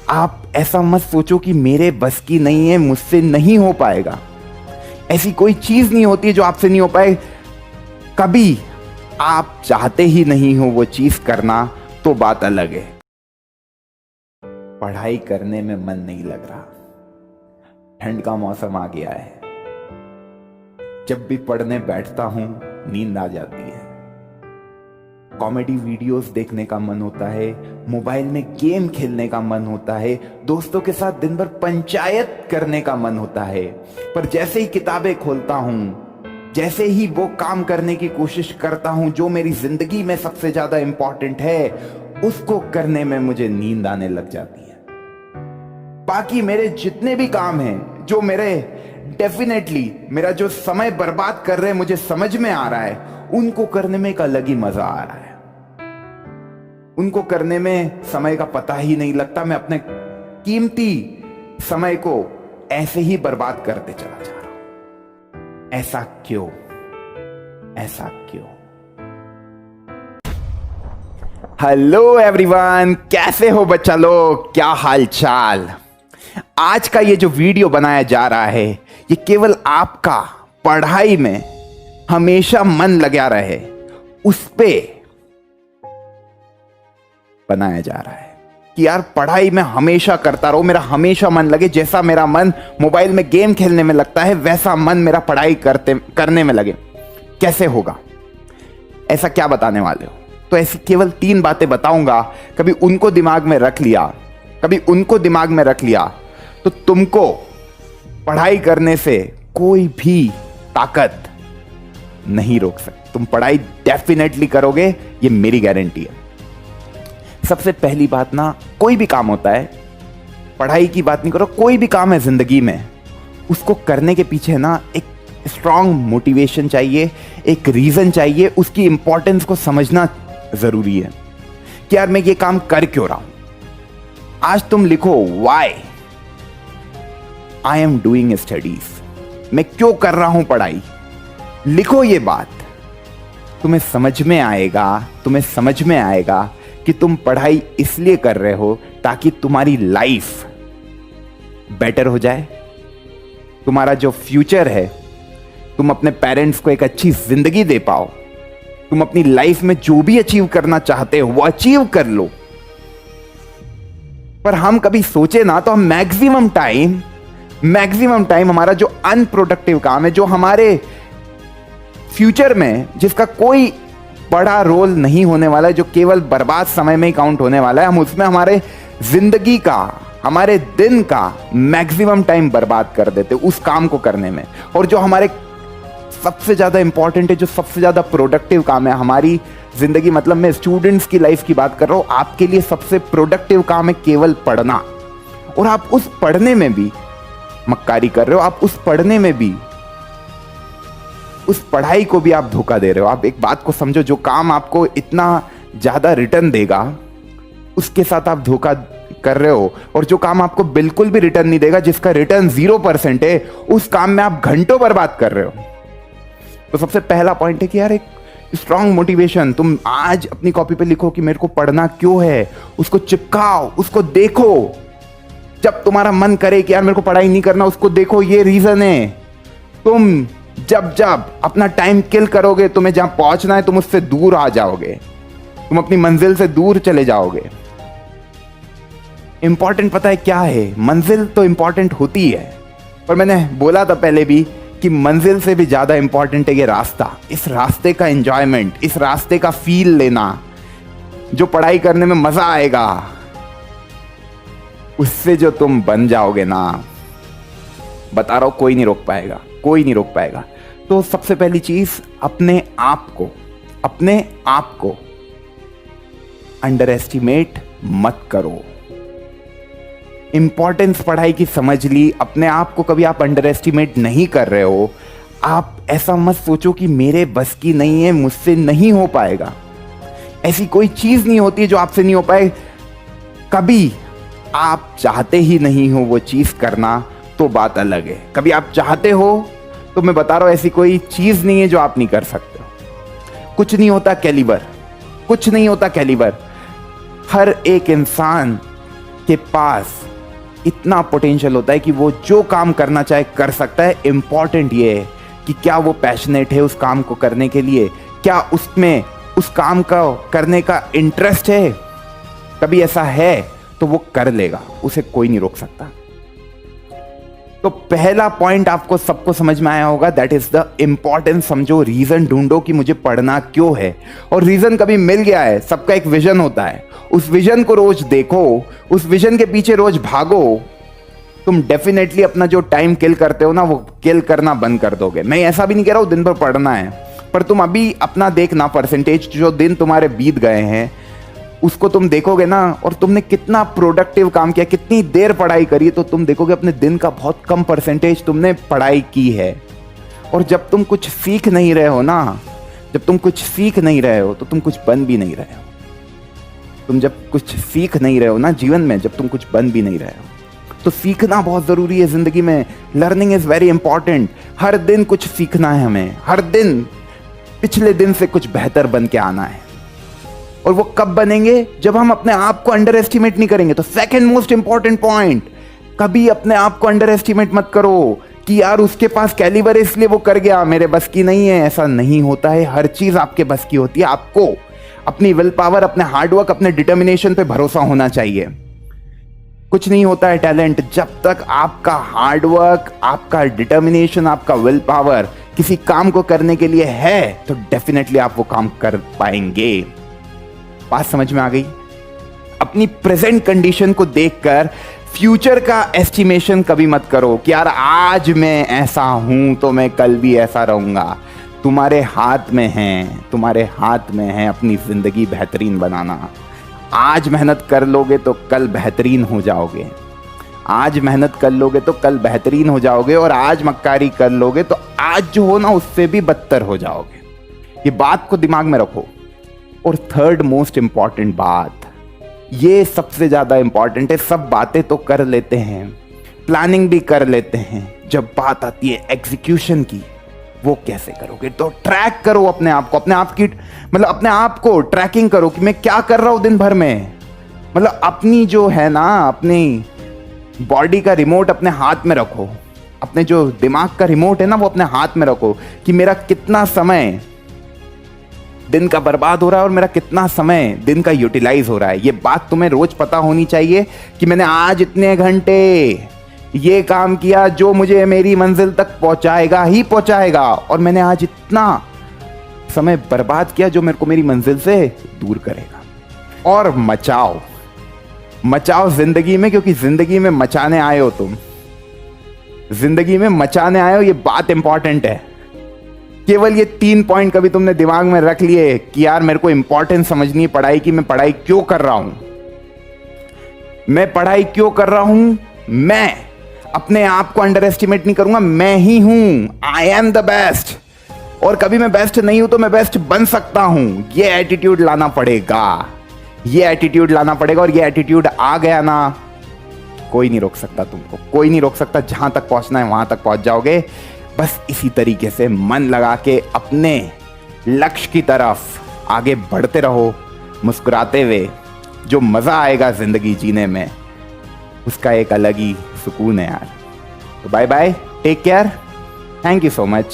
आप ऐसा मत सोचो कि मेरे बस की नहीं है, मुझसे नहीं हो पाएगा। ऐसी कोई चीज नहीं होती जो आपसे नहीं हो पाए। कभी आप चाहते ही नहीं हो वो चीज करना तो बात अलग है। पढ़ाई करने में मन नहीं लग रहा, ठंड का मौसम आ गया है, जब भी पढ़ने बैठता हूं नींद आ जाती है। कॉमेडी वीडियोस देखने का मन होता है, मोबाइल में गेम खेलने का मन होता है, दोस्तों के साथ दिन भर पंचायत करने का मन होता है। पर जैसे ही किताबें खोलता हूं, जैसे ही वो काम करने की कोशिश करता हूं जो मेरी जिंदगी में सबसे ज्यादा इंपॉर्टेंट है, उसको करने में मुझे नींद आने लग जाती है। बाकी मेरे जितने भी काम हैं जो मेरे डेफिनेटली मेरा जो समय बर्बाद कर रहे हैं, मुझे समझ में आ रहा है, उनको करने में एक अलग ही मजा आ रहा है। उनको करने में समय का पता ही नहीं लगता। मैं अपने कीमती समय को ऐसे ही बर्बाद करते चला जा रहा हूं। ऐसा क्यों? ऐसा क्यों? हेलो एवरीवन, कैसे हो बच्चा लोग? क्या हाल चाल? आज का ये जो वीडियो बनाया जा रहा है, ये केवल आपका पढ़ाई में हमेशा मन लगा रहे उस पे बनाया जा रहा है कि यार पढ़ाई में हमेशा करता रहो, मेरा हमेशा मन लगे। जैसा मेरा मन मोबाइल में गेम खेलने में लगता है, वैसा मन मेरा पढ़ाई करने में लगे। कैसे होगा? ऐसा क्या बताने वाले हो? तो ऐसी केवल 3 बातें बताऊंगा। कभी उनको दिमाग में रख लिया, कभी उनको दिमाग में रख लिया, तो तुमको पढ़ाई करने से कोई भी ताकत नहीं रोक सकती। तुम पढ़ाई डेफिनेटली करोगे, ये मेरी गारंटी है। सबसे पहली बात ना, कोई भी काम होता है, पढ़ाई की बात नहीं करो, कोई भी काम है जिंदगी में, उसको करने के पीछे ना एक स्ट्रांग मोटिवेशन चाहिए, एक रीजन चाहिए। उसकी इंपॉर्टेंस को समझना जरूरी है कि यार मैं ये काम कर क्यों रहा हूं। आज तुम लिखो why I am doing studies, मैं क्यों कर रहा हूं पढ़ाई। लिखो ये बात, तुम्हें समझ में आएगा कि तुम पढ़ाई इसलिए कर रहे हो ताकि तुम्हारी लाइफ बेटर हो जाए। तुम्हारा जो फ्यूचर है, तुम अपने पेरेंट्स को एक अच्छी जिंदगी दे पाओ। तुम अपनी लाइफ में जो भी अचीव करना चाहते हो वो अचीव कर लो। पर हम कभी सोचे ना तो हम मैक्सिमम टाइम हमारा जो अनप्रोडक्टिव काम है, जो हमारे फ्यूचर में जिसका कोई बड़ा रोल नहीं होने वाला है, जो केवल बर्बाद समय में ही काउंट होने वाला है, हम उसमें हमारे जिंदगी का, हमारे दिन का मैक्सिमम टाइम बर्बाद कर देते उस काम को करने में। और जो हमारे सबसे ज्यादा इंपॉर्टेंट है, जो सबसे ज्यादा प्रोडक्टिव काम है हमारी जिंदगी, मतलब मैं स्टूडेंट्स की लाइफ की बात कर रहा हूं, आपके लिए सबसे प्रोडक्टिव काम है केवल पढ़ना। और आप उस पढ़ने में भी मक्कारी कर रहे हो, आप उस पढ़ने में भी, उस पढ़ाई को भी आप धोखा दे रहे हो। आप एक बात को समझो, जो काम आपको इतना ज्यादा रिटर्न देगा उसके साथ आप धोखा कर रहे हो। और जो काम आपको बिल्कुल भी रिटर्न नहीं देगा, जिसका रिटर्न 0% है, उस काम में आप घंटों बर्बाद कर रहे हो। तो सबसे पहला पॉइंट है कि यार एक स्ट्रांग मोटिवेशन। तुम आज अपनी कॉपी पे लिखो कि मेरे को पढ़ना क्यों है, उसको चिपकाओ, उसको देखो। जब तुम्हारा मन करे कि यार मेरे को पढ़ाई नहीं करना, उसको देखो, ये रीजन है। तुम जब अपना टाइम किल करोगे, तुम्हें जहां पहुंचना है तुम उससे दूर आ जाओगे, तुम अपनी मंजिल से दूर चले जाओगे। इंपॉर्टेंट पता है क्या है? मंजिल तो इंपॉर्टेंट होती है, पर मैंने बोला था पहले भी कि मंजिल से भी ज्यादा इंपॉर्टेंट है ये रास्ता। इस रास्ते का एंजॉयमेंट, इस रास्ते का फील लेना, जो पढ़ाई करने में मजा आएगा, उससे जो तुम बन जाओगे ना, बता रहा हूं, कोई नहीं रोक पाएगा, कोई नहीं रोक पाएगा। तो सबसे पहली चीज, अपने आप को अंडर एस्टिमेट मत करो। इंपॉर्टेंस पढ़ाई की समझ ली, अपने आप को कभी आप अंडर एस्टिमेट नहीं कर रहे हो। आप ऐसा मत सोचो कि मेरे बस की नहीं है, मुझसे नहीं हो पाएगा। ऐसी कोई चीज नहीं होती जो आपसे नहीं हो पाए। कभी आप चाहते ही नहीं हो वो चीज करना तो बात अलग है। कभी आप चाहते हो तो मैं बता रहा हूं, ऐसी कोई चीज नहीं है जो आप नहीं कर सकते हो। कुछ नहीं होता कैलिबर, कुछ नहीं होता कैलिबर। हर एक इंसान के पास इतना पोटेंशियल होता है कि वो जो काम करना चाहे कर सकता है। इंपॉर्टेंट ये है कि क्या वो पैशनेट है उस काम को करने के लिए, क्या उसमें उस काम का करने का इंटरेस्ट है। कभी ऐसा है तो वो कर लेगा, उसे कोई नहीं रोक सकता। तो पहला पॉइंट आपको सबको समझ में आया होगा, दैट इज द इंपॉर्टेंस। समझो, रीजन ढूंढो कि मुझे पढ़ना क्यों है। और रीजन कभी मिल गया है, सबका एक विजन होता है, उस विजन को रोज देखो, उस विजन के पीछे रोज भागो, तुम डेफिनेटली अपना जो टाइम किल करते हो ना, वो किल करना बंद कर दोगे। मैं ऐसा भी नहीं कह रहा हूं दिन भर पढ़ना है, पर तुम अभी अपना देखना परसेंटेज, जो दिन तुम्हारे बीत गए हैं उसको तुम देखोगे ना, और तुमने कितना प्रोडक्टिव काम किया, कितनी देर पढ़ाई करी, तो तुम देखोगे अपने दिन का बहुत कम परसेंटेज तुमने पढ़ाई की है। और जब तुम कुछ सीख नहीं रहे हो ना, जब तुम कुछ सीख नहीं रहे हो तो तुम कुछ बन भी नहीं रहे हो। तुम जब कुछ सीख नहीं रहे हो ना जीवन में, जब तुम कुछ बन भी नहीं रहे हो, तो सीखना बहुत ज़रूरी है ज़िंदगी में। Learning is very important. हर दिन कुछ सीखना है हमें, हर दिन पिछले दिन से कुछ बेहतर बन के आना है। और वो कब बनेंगे? जब हम अपने आप को अंडर एस्टिमेट नहीं करेंगे। तो सेकंड मोस्ट इंपॉर्टेंट पॉइंट, कभी अपने आप को अंडर एस्टिमेट मत करो कि यार उसके पास कैलिबर है इसलिए वो कर गया, मेरे बस की नहीं है। ऐसा नहीं होता है, हर चीज़ आपके बस की होती है। आपको अपनी विल पावर, अपने हार्डवर्क, अपने डिटर्मिनेशन पे भरोसा होना चाहिए। कुछ नहीं होता है टैलेंट जब तक आपका हार्डवर्क, आपका डिटर्मिनेशन, आपका विल पावर किसी काम को करने के लिए है, तो डेफिनेटली आप वो काम कर पाएंगे। बात समझ में आ गई? अपनी प्रेजेंट कंडीशन को देखकर फ्यूचर का एस्टिमेशन कभी मत करो कि यार आज मैं ऐसा हूं तो मैं कल भी ऐसा रहूंगा। तुम्हारे हाथ में है, तुम्हारे हाथ में है अपनी जिंदगी बेहतरीन बनाना। आज मेहनत कर लोगे तो कल बेहतरीन हो जाओगे, आज मेहनत कर लोगे तो कल बेहतरीन हो जाओगे, और आज मक्कारी कर लोगे तो आज जो हो ना उससे भी बदतर हो जाओगे। ये बात को दिमाग में रखो। और थर्ड मोस्ट इंपॉर्टेंट बात, ये सबसे ज्यादा इंपॉर्टेंट है। सब बातें तो कर लेते हैं, प्लानिंग भी कर लेते हैं, जब बात आती है एग्जीक्यूशन की, वो कैसे करोगे? तो ट्रैक करो अपने आप को, अपने आप की मतलब अपने आप को ट्रैकिंग करो कि मैं क्या कर रहा हूं दिन भर में। मतलब अपनी जो है ना, अपनी बॉडी का रिमोट अपने हाथ में रखो, अपने जो दिमाग का रिमोट है ना वो अपने हाथ में रखो कि मेरा कितना समय दिन का बर्बाद हो रहा है और मेरा कितना समय दिन का यूटिलाइज हो रहा है। ये बात तुम्हें रोज पता होनी चाहिए कि मैंने आज इतने घंटे ये काम किया जो मुझे मेरी मंजिल तक पहुंचाएगा ही पहुंचाएगा, और मैंने आज इतना समय बर्बाद किया जो मेरे को मेरी मंजिल से दूर करेगा। और मचाओ, मचाओ जिंदगी में, क्योंकि जिंदगी में मचाने आए हो तुम, जिंदगी में मचाने आए हो। ये बात इंपॉर्टेंट है। केवल ये 3 पॉइंट कभी तुमने दिमाग में रख लिए कि यार मेरे को इंपॉर्टेंस समझनी है पढ़ाई की, मैं पढ़ाई क्यों कर रहा हूं, मैं पढ़ाई क्यों कर रहा हूं, मैं अपने आप को अंडर एस्टिमेट नहीं करूंगा, मैं ही हूं, आई एम द बेस्ट, और कभी मैं बेस्ट नहीं हूं तो मैं बेस्ट बन सकता हूं। ये एटीट्यूड लाना पड़ेगा, ये एटीट्यूड लाना पड़ेगा। और ये एटीट्यूड आ गया ना, कोई नहीं रोक सकता तुमको, कोई नहीं रोक सकता। जहां तक पहुंचना है वहां तक पहुंच जाओगे। बस इसी तरीके से मन लगा के अपने लक्ष्य की तरफ आगे बढ़ते रहो, मुस्कुराते हुए। जो मज़ा आएगा ज़िंदगी जीने में, उसका एक अलग ही सुकून है यार। तो bye bye, take care, thank you so much.